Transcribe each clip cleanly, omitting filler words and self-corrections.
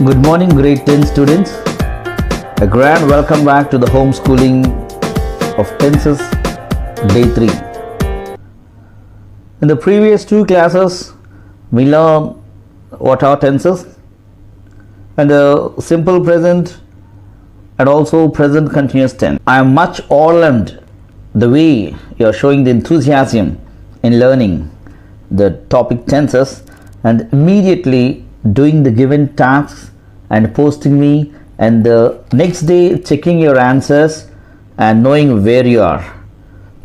Good morning, grade 10 students. A grand welcome back to the homeschooling of tenses, day 3. In the previous 2 classes, we learned what are tenses and the simple present and also present continuous tense. I am much overwhelmed the way you are showing the enthusiasm in learning the topic tenses and immediately doing the given tasks and posting me, and the next day checking your answers and knowing where you are.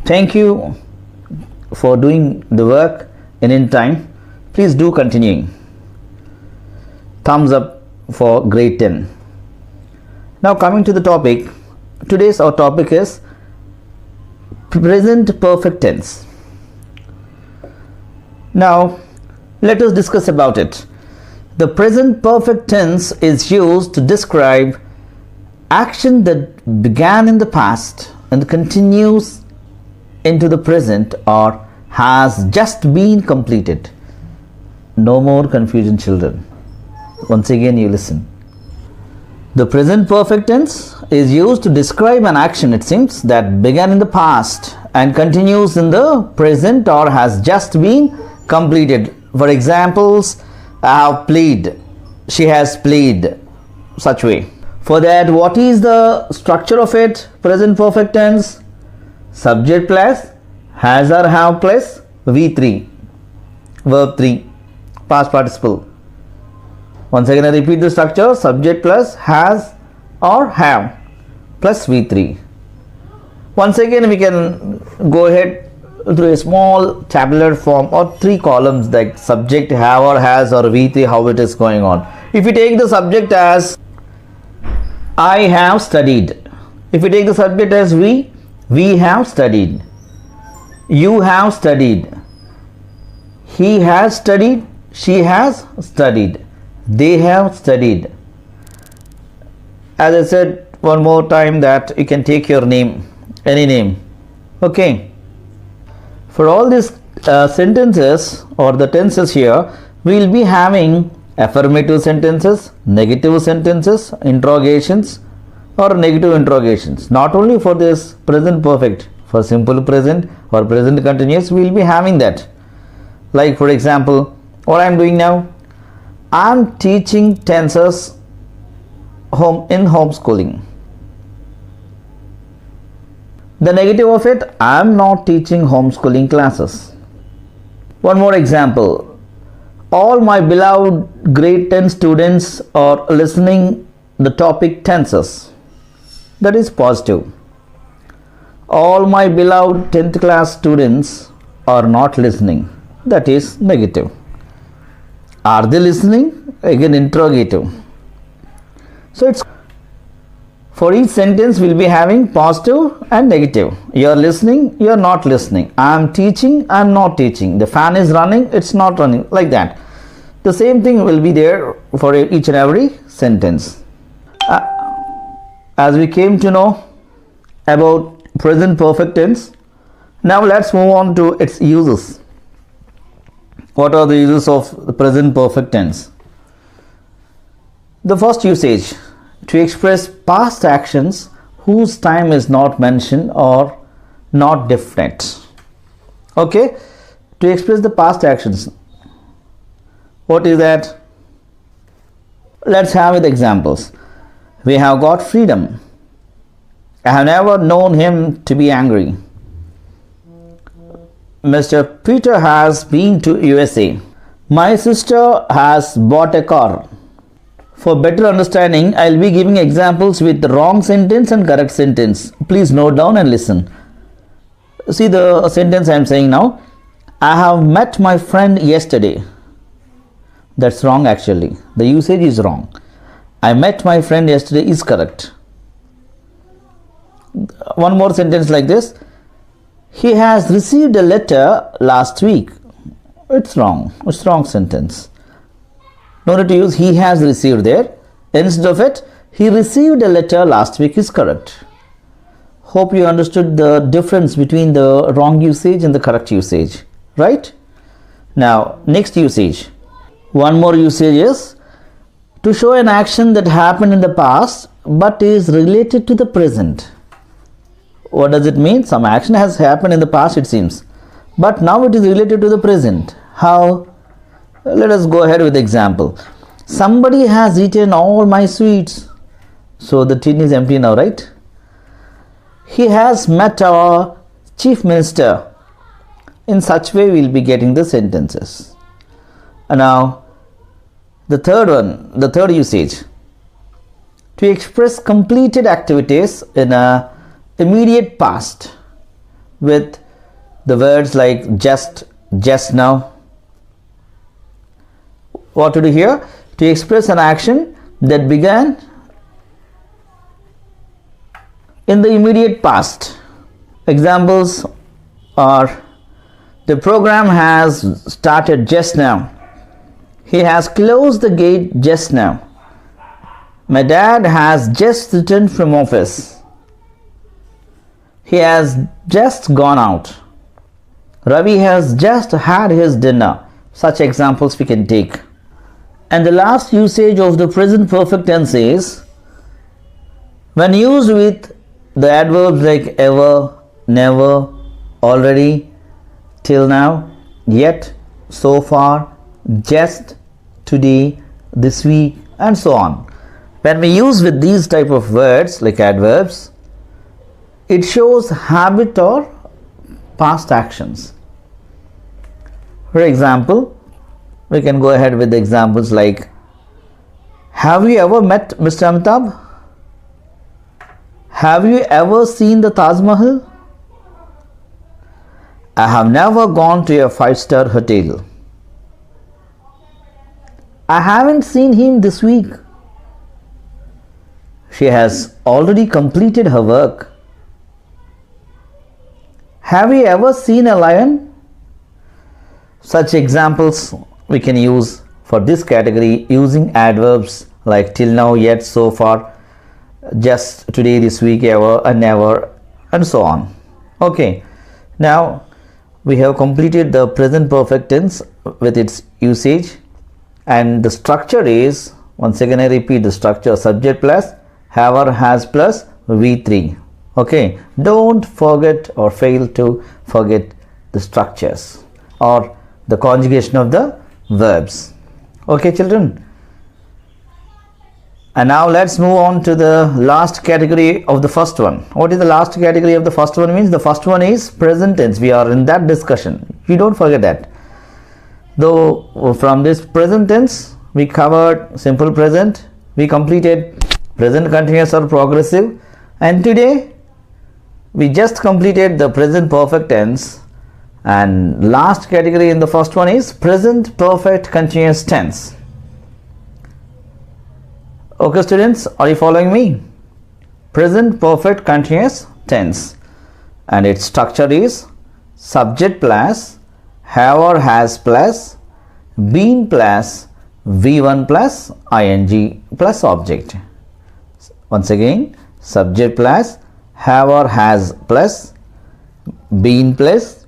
Thank you for doing the work in time. Please do continuing. Thumbs up for grade 10. Now coming to the topic, today's our topic is present perfect tense. Now let us discuss about it. The present perfect tense is used to describe action that began in the past and continues into the present or has just been completed. No more confusion, children. Once again you listen. The present perfect tense is used to describe an action, it seems, that began in the past and continues in the present or has just been completed. For examples, I have played, she has played, such way. For that, what is the structure of it? Present perfect tense, subject plus has or have plus V3, verb 3, past participle. Once again I repeat the structure: subject plus has or have plus V3. Once again we can go ahead through a small tabular form or 3 columns like subject, have or has or V3, how it is going on. If you take the subject as I have studied, if you take the subject as we have studied, you have studied, he has studied, she has studied, they have studied. As I said one more time that you can take your name, any name. Okay. For all these sentences or the tenses here, we will be having affirmative sentences, negative sentences, interrogations or negative interrogations. Not only for this present perfect, for simple present or present continuous, we will be having that. Like for example, what I am doing now, I am teaching tenses in homeschooling. The negative of it, I am not teaching homeschooling classes. One more example. All my beloved grade 10 students are listening the topic tenses. That is positive. All my beloved 10th class students are not listening. That is negative. Are they listening? Again interrogative. So it's for each sentence we will be having positive and negative. You are listening, you are not listening. I am teaching, I am not teaching. The fan is running, it's not running, like that. The same thing will be there for each and every sentence. As we came to know about present perfect tense, now let's move on to its uses. What are the uses of the present perfect tense? The first usage, to express past actions whose time is not mentioned or not definite. Okay, to express the past actions. What is that? Let's have with examples. We have got freedom. I have never known him to be angry. Mr. Peter has been to USA. My sister has bought a car. For better understanding, I will be giving examples with the wrong sentence and correct sentence. Please note down and listen. See the sentence I am saying now. I have met my friend yesterday. That's wrong actually. The usage is wrong. I met my friend yesterday is correct. One more sentence like this. He has received a letter last week. It's wrong. It's wrong sentence. No need to use he has received there. Instead of it, he received a letter last week is correct. Hope you understood the difference between the wrong usage and the correct usage, right? Now, next usage. One more usage is to show an action that happened in the past but is related to the present. What does it mean? Some action has happened in the past, it seems, but now it is related to the present. How? Let us go ahead with the example. Somebody has eaten all my sweets. So the tin is empty now, right? He has met our chief minister. In such way we will be getting the sentences. And now the third usage. To express completed activities in a immediate past with the words like just now. What to do here? To express an action that began in the immediate past. Examples are: the program has started just now. He has closed the gate just now. My dad has just returned from office. He has just gone out. Ravi has just had his dinner. Such examples we can take. And the last usage of the present perfect tense is when used with the adverbs like ever, never, already, till now, yet, so far, just, today, this week, and so on. When we use with these type of words like adverbs, it shows habit or past actions. For example, we can go ahead with the examples like: have you ever met Mr. Amitabh? Have you ever seen the Taj Mahal? I have never gone to a 5-star hotel. I haven't seen him this week. She has already completed her work. Have you ever seen a lion? Such examples we can use for this category using adverbs like till now, yet, so far, just, today, this week, ever, and never, and so on. Okay, now we have completed the present perfect tense with its usage, and the structure is, once again I repeat the structure: subject plus have or has plus V3. Okay, don't forget or fail to forget the structures or the conjugation of the verbs. Okay, children. And now let's move on to the last category of the first one. What is the last category of the first one means? The first one is present tense. We are in that discussion. You don't forget that. Though from this present tense, we covered simple present, we completed present continuous or progressive, and today we just completed the present perfect tense, and last category in the first one is present perfect continuous tense. Okay, students, are you following me? Present perfect continuous tense, and its structure is subject plus have or has plus been plus V1 plus ing plus object. Once again, subject plus have or has plus been plus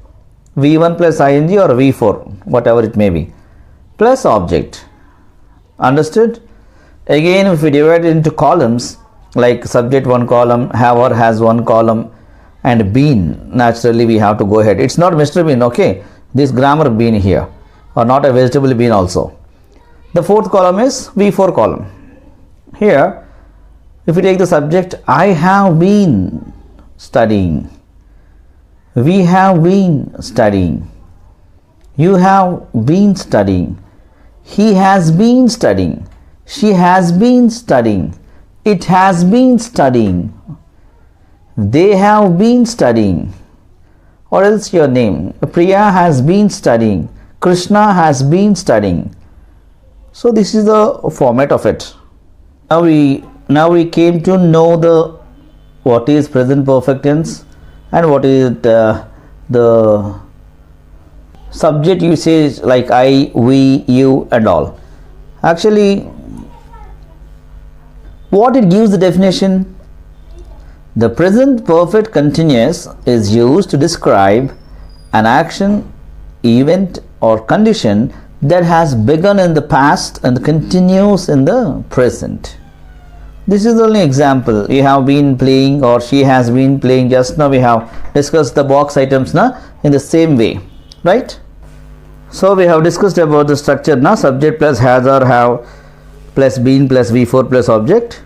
V1 plus ing or V4, whatever it may be, plus object. Understood? Again, if we divide it into columns, like subject one column, have or has one column, and been, naturally we have to go ahead. It's not Mr. Bean, okay? This grammar bean here, or not a vegetable bean also. The fourth column is V4 column. Here, if we take the subject, I have been studying, we have been studying, you have been studying, he has been studying, she has been studying, it has been studying, they have been studying, or else your name, Priya has been studying, Krishna has been studying. So this is the format of it. Now we came to know the what is present perfect tense and what is the subject usage like I, we, you and all. Actually, what it gives the definition: the present perfect continuous is used to describe an action, event or condition that has begun in the past and continues in the present. This is only example. You have been playing, or she has been playing. Just now we have discussed the box items in the same way, right? So we have discussed about the structure subject plus has or have plus been plus V4 plus object.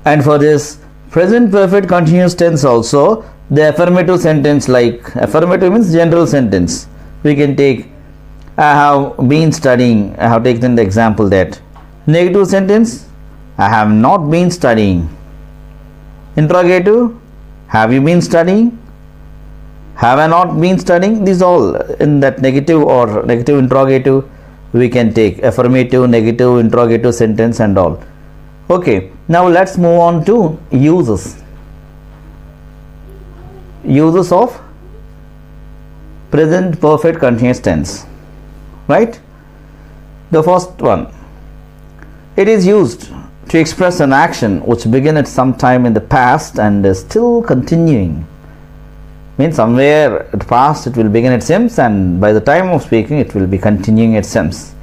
And for this present perfect continuous tense also, the affirmative sentence, like affirmative means general sentence, we can take I have been studying. I have taken the example that. Negative sentence, I have not been studying. Interrogative, have you been studying? Have I not been studying? These all in that negative or negative interrogative we can take. Affirmative, negative, interrogative sentence and all. Okay, now let's move on to uses. Uses of present perfect continuous tense. Right? The first one. It is used to express an action which began at some time in the past and is still continuing. Means somewhere at past it will begin its sense, and by the time of speaking it will be continuing its sense.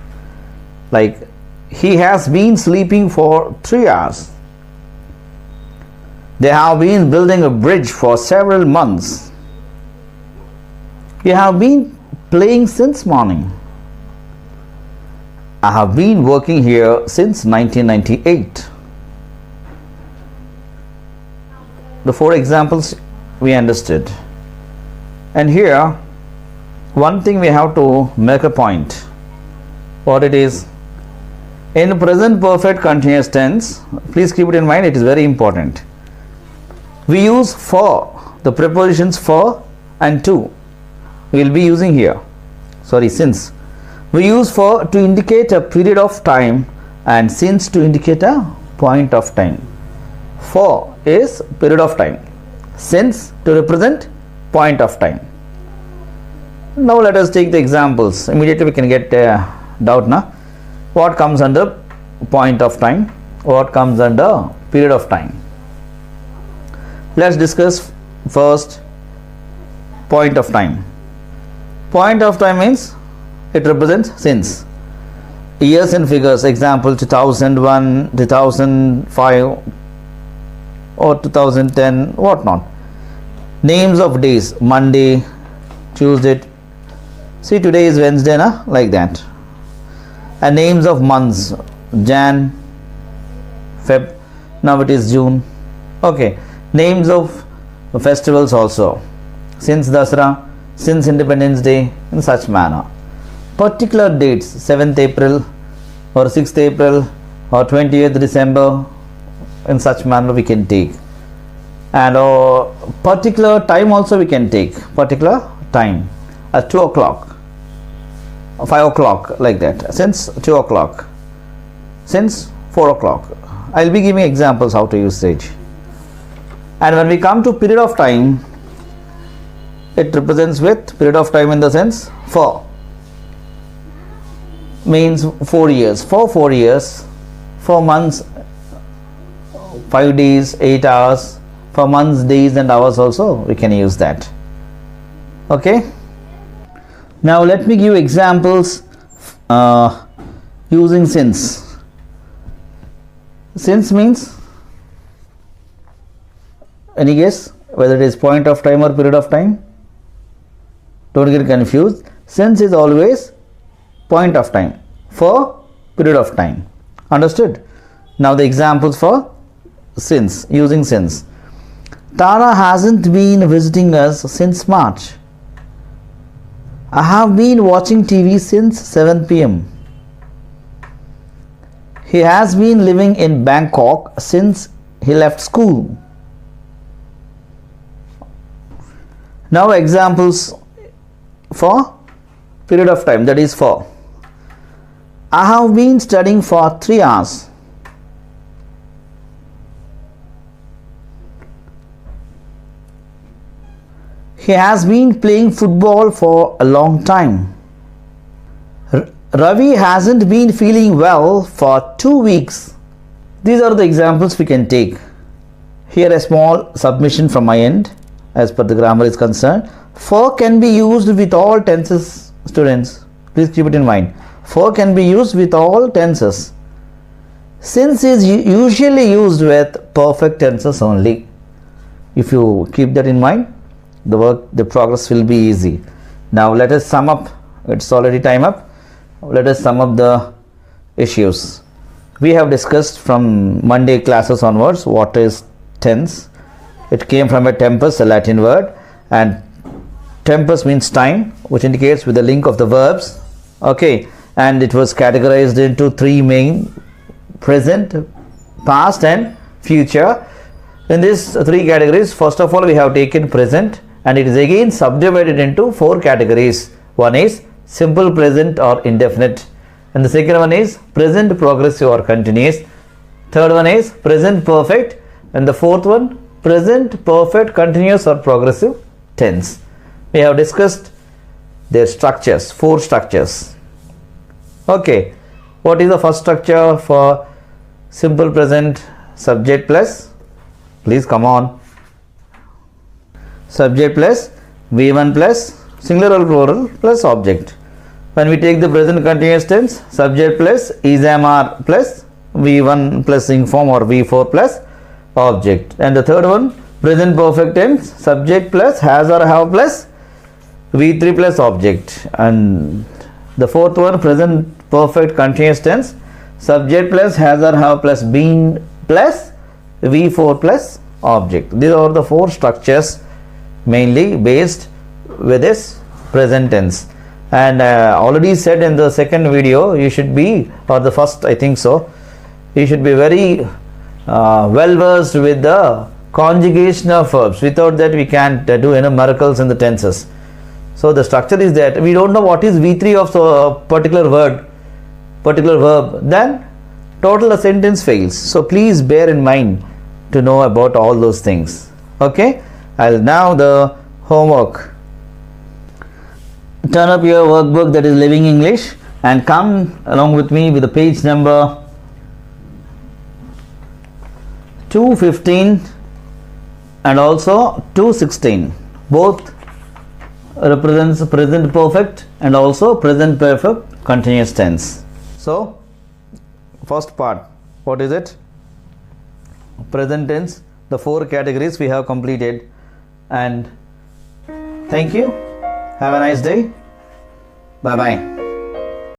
Like, he has been sleeping for 3 hours. They have been building a bridge for several months. You have been playing since morning. I have been working here since 1998. The 4 examples we understood. And here, one thing we have to make a point. What it is? In present perfect continuous tense, please keep it in mind, it is very important. We use for, the prepositions for and to. We will be using here. Since. We use for to indicate a period of time and since to indicate a point of time. For is period of time. Since to represent point of time. Now let us take the examples. Immediately we can get a doubt now. What comes under point of time? What comes under period of time? Let's discuss first point of time. Point of time means it represents since. Years and figures, example 2001, 2005 or 2010, what not. Names of days, Monday, Tuesday. See, today is Wednesday, like that. And names of months, Jan, Feb, now it is June. Okay, names of festivals also, since Dasra, since Independence Day, in such manner. Particular dates, 7th April or 6th April or 20th December, in such manner we can take. And particular time also we can take. Particular time at 2 o'clock, 5 o'clock, like that. Since 2 o'clock, since 4 o'clock. I will be giving examples how to use sage. And when we come to period of time, it represents with period of time in the sense for. Means 4 years. For 4 years, 4 months, 5 days, 8 hours. For months, days and hours also we can use that. Okay. Now let me give examples using since. Since means, any guess whether it is point of time or period of time? Don't get confused. Since is always point of time for period of time. Understood? Now the examples for since, using since. Tara hasn't been visiting us since March. I have been watching TV since 7 p.m. He has been living in Bangkok since he left school. Now examples for period of time, that is for. I have been studying for 3 hours. He has been playing football for a long time. Ravi hasn't been feeling well for 2 weeks. These are the examples we can take. Here a small submission from my end as per the grammar is concerned. For can be used with all tenses, students. Please keep it in mind. For can be used with all tenses. Since is usually used with perfect tenses only. If you keep that in mind, the progress will be easy. Now let us sum up. It's already time up. Let us sum up the issues. We have discussed from Monday classes onwards what is tense. It came from a tempus, a Latin word, and tempus means time, which indicates with the link of the verbs. Okay, and it was categorized into three main: present, past and future. In these three categories, first of all we have taken present, and it is again subdivided into four categories. One is simple present or indefinite, and the second one is present progressive or continuous. Third one is present perfect, and the fourth one present perfect continuous or progressive tense. We have discussed their structures, four structures. Okay, what is the first structure for simple present? Subject plus, please come on, subject plus V1 plus singular or plural plus object. When we take the present continuous tense, subject plus is am are plus V1 plus inform or V4 plus object. And the third one, present perfect tense, subject plus has or have plus V3 plus object. And the fourth one, present perfect continuous tense, subject plus has or have plus been plus V4 plus object. These are the four structures mainly based with this present tense. And already said in the second video, you should be, or the first I think so, you should be very well versed with the conjugation of verbs. Without that we can't do any miracles in the tenses. So the structure is that we don't know what is V3 of a particular word, particular verb, then total a sentence fails. So please bear in mind to know about all those things. Okay, I'll now the homework. Turn up your workbook, that is Living English, and come along with me with the page number 215 and also 216. Both represents present perfect and also present perfect continuous tense. So first part, what is it? Present tense. The four categories we have completed, and thank you. Have a nice day. Bye bye.